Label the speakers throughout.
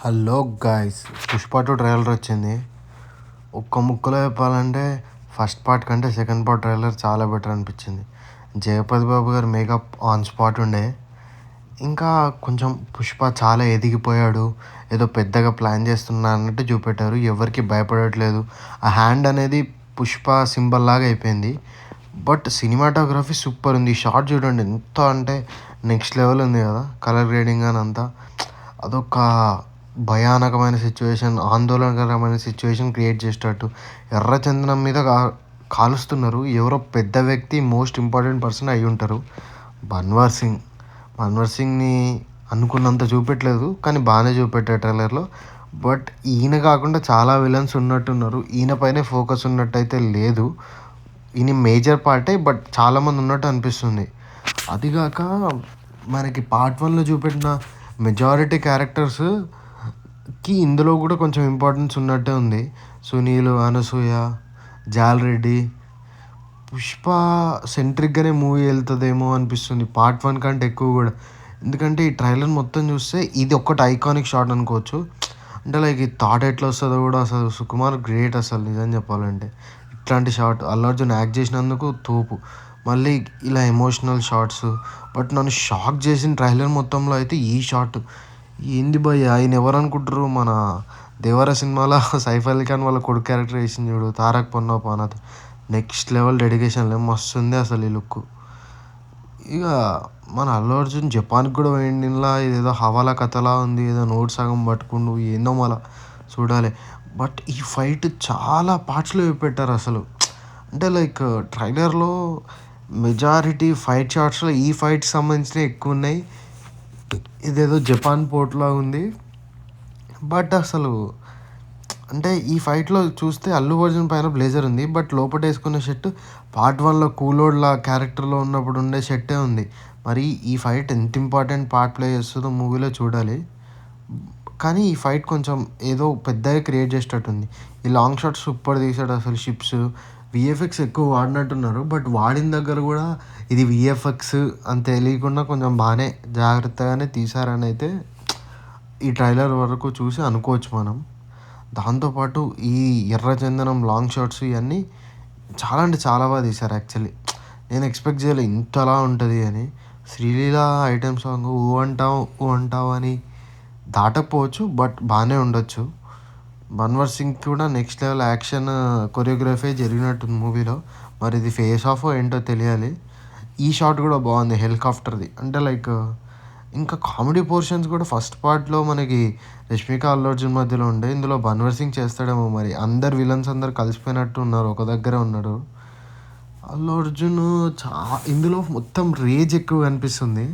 Speaker 1: Hello guys, Pushpa 2 trailer వచ్చింది. ఒక్క ముక్కలో చెప్పాలంటే ఫస్ట్ పార్ట్ కంటే సెకండ్ పార్ట్ ట్రైలర్ చాలా బెటర్ అనిపించింది. జగపతి బాబు గారు మేకప్ ఆన్ స్పాట్ ఉండే. ఇంకా కొంచెం పుష్ప చాలా ఎదిగిపోయాడు, ఏదో పెద్దగా ప్లాన్ చేస్తున్నా అన్నట్టు చూపెట్టారు. ఎవరికి భయపడట్లేదు. ఆ హ్యాండ్ అనేది పుష్ప సింబల్ లాగా అయిపోయింది. బట్ సినిమాటోగ్రఫీ సూపర్ ఉంది. షార్ట్ చూడండి ఎంత అంటే నెక్స్ట్ లెవెల్ ఉంది కదా. కలర్ గ్రేడింగ్ అని అంతా అదొక భయానకమైన సిచ్యువేషన్, ఆందోళనకరమైన సిచ్యువేషన్ క్రియేట్ చేసేటట్టు. ఎర్రచందనం మీద కాలుస్తున్నారు. ఎవరో పెద్ద వ్యక్తి, మోస్ట్ ఇంపార్టెంట్ పర్సన్ అయి ఉంటారు. మన్వర్ సింగ్ని అనుకున్నంత చూపెట్టలేదు, కానీ బాగానే చూపెట్టారు ట్రైలర్లో. బట్ ఈయన కాకుండా చాలా విలన్స్ ఉన్నట్టున్నారు. ఈయన పైనే ఫోకస్ ఉన్నట్టయితే లేదు. ఈయన మేజర్ పార్టే, బట్ చాలామంది ఉన్నట్టు అనిపిస్తుంది. అదిగాక మనకి పార్ట్ 1లో చూపెట్టిన మెజారిటీ క్యారెక్టర్స్కి ఇందులో కూడా కొంచెం ఇంపార్టెన్స్ ఉన్నట్టే ఉంది. సునీల్, అనసూయ, జాల్రెడ్డి, పుష్ప సెంట్రిక్గానే మూవీ వెళ్తుందేమో అనిపిస్తుంది పార్ట్ 1 కంటే ఎక్కువ కూడా. ఎందుకంటే ఈ ట్రైలర్ మొత్తం చూస్తే ఇది ఒక్కటి ఐకానిక్ షాట్ అనుకోవచ్చు. అంటే లైక్ ఈ థాట్ ఎట్లా వస్తుందో కూడా. అసలు సుకుమార్ గ్రేట్ అసలు నిజం చెప్పాలంటే. ఇట్లాంటి షాట్ అల్లు అర్జున్ యాక్ట్ చేసినందుకు తోపు. మళ్ళీ ఇలా ఎమోషనల్ షాట్స్. బట్ నన్ను షాక్ చేసిన ట్రైలర్ మొత్తంలో అయితే ఈ షాట్. ఏంది భయ్, ఆయన ఎవరు అనుకుంటారు? మన దేవర సినిమాలో సైఫ్ అలీ ఖాన్ వాళ్ళ కొడుకు క్యారెక్టర్ వేసింది చూడు, తారక్ పన్నాపనాథ్. నెక్స్ట్ లెవెల్ డెడికేషన్ మస్తు ఉంది అసలు ఈ లుక్. ఇక మన అల్లు అర్జున్ జపాన్కి కూడా పోయిండిలా. ఇదేదో హవాలా కథలా ఉంది. ఏదో నోట్ సగం పట్టుకుండు ఏందో మళ్ళా చూడాలి. బట్ ఈ ఫైట్ చాలా పార్ట్స్లో పెట్టారు అసలు. అంటే లైక్ ట్రైలర్లో మెజారిటీ ఫైట్ షాట్స్లో ఈ ఫైట్కి సంబంధించినవి ఎక్కువ ఉన్నాయి. ఇదేదో జపాన్ పోర్ట్లా ఉంది. బట్ అసలు అంటే ఈ ఫైట్లో చూస్తే అల్లు అర్జున్ పైన బ్లేజర్ ఉంది, బట్ లోపల వేసుకున్న షర్ట్ పార్ట్ 1లో కూలోడ్లా క్యారెక్టర్లో ఉన్నప్పుడు ఉండే షర్టే ఉంది. మరి ఈ ఫైట్ ఎంత ఇంపార్టెంట్ పార్ట్ ప్లే చేస్తుందో మూవీలో చూడాలి. కానీ ఈ ఫైట్ కొంచెం ఏదో పెద్దగా క్రియేట్ చేసేటట్టుంది. ఈ లాంగ్ షాట్ సూపర్ తీసాడు అసలు. షిప్స్ విఎఫ్ఎక్స్ ఎక్కువ వాడినట్టున్నారు, బట్ వాడిన దగ్గర కూడా ఇది విఎఫ్ఎక్స్ అని తెలియకుండా కొంచెం బాగానే జాగ్రత్తగానే తీసారని అయితే ఈ ట్రైలర్ వరకు చూసి అనుకోవచ్చు మనం. దాంతోపాటు ఈ ఎర్రచందనం లాంగ్ షాట్స్ ఇవన్నీ చాలా అంటే చాలా బాగా తీశారు యాక్చువల్లీ. నేను ఎక్స్పెక్ట్ చేయలేదు ఇంతలా ఉంటుంది అని. శ్రీలీల ఐటెం సాంగ్ ఊ అంటావు అని దాటకపోవచ్చు, బట్ బాగానే ఉండొచ్చు. మన్వర్ సింగ్ కూడా నెక్స్ట్ లెవెల్ యాక్షన్ కొరియోగ్రఫీ జరిగినట్టుంది మూవీలో. మరి ఇది ఫేస్ ఆఫ్ ఏంటో తెలియాలి. ఈ షాట్ కూడా బాగుంది హెలికాప్టర్ది. అంటే లైక్ ఇంకా కామెడీ పోర్షన్స్ కూడా ఫస్ట్ పార్ట్లో మనకి రష్మిక అల్లు అర్జున్ మధ్యలో ఉండే. ఇందులో మన్వర్ సింగ్ చేస్తాడేమో మరి. అందరు విలన్స్ అందరు కలిసిపోయినట్టు ఉన్నారు, ఒక దగ్గరే ఉన్నాడు. అల్లు అర్జున్ ఇందులో మొత్తం రేజ్ ఎక్కువ కనిపిస్తుంది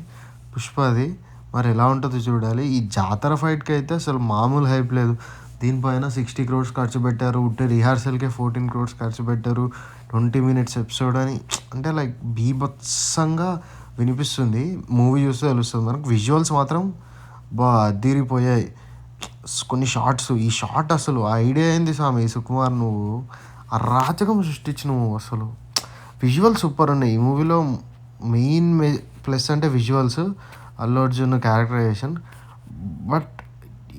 Speaker 1: పుష్పది. మరి ఎలా ఉంటుందో చూడాలి. ఈ జాతర ఫైట్కి అయితే అసలు మామూలు హైప్ లేదు. దీనిపైన 60 crores ఖర్చు పెట్టారు. ఉట్టే రిహార్సల్కే 14 crores ఖర్చు పెట్టారు. 20 minutes ఎపిసోడ్ అని. అంటే లైక్ బీభత్సంగా వినిపిస్తుంది. మూవీ చూస్తే తెలుస్తుంది మనకు. విజువల్స్ మాత్రం అదిరిపోయాయి. కొన్ని షార్ట్స్, ఈ షార్ట్ అసలు ఐడియా అయింది స్వామి సుకుమార్, నువ్వు అరాచకం సృష్టించినవు అసలు. విజువల్స్ సూపర్ ఉన్నాయి ఈ మూవీలో. మెయిన్ ప్లస్ అంటే visuals, Allu Arjun characterisation. But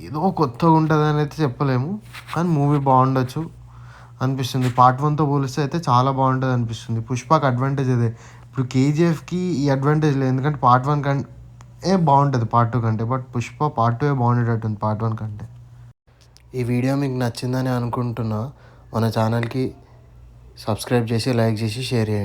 Speaker 1: ఏదో కొత్తగా ఉంటుంది అని అయితే చెప్పలేము, కానీ మూవీ బాగుండొచ్చు అనిపిస్తుంది. పార్ట్ 1తో పోలిస్తే అయితే చాలా బాగుంటుంది అనిపిస్తుంది. పుష్పకి అడ్వాంటేజ్ అదే. ఇప్పుడు కేజీఎఫ్కి ఈ అడ్వాంటేజ్ లేదు, ఎందుకంటే పార్ట్ 1 కంటే బాగుంటుంది పార్ట్ 2 కంటే. బట్ పుష్ప పార్ట్ 2 బాగుండేటట్టుంది పార్ట్ 1 కంటే. ఈ వీడియో మీకు నచ్చిందని అనుకుంటున్నా. మన ఛానల్కి సబ్స్క్రైబ్ చేసి, లైక్ చేసి, షేర్ చేయండి.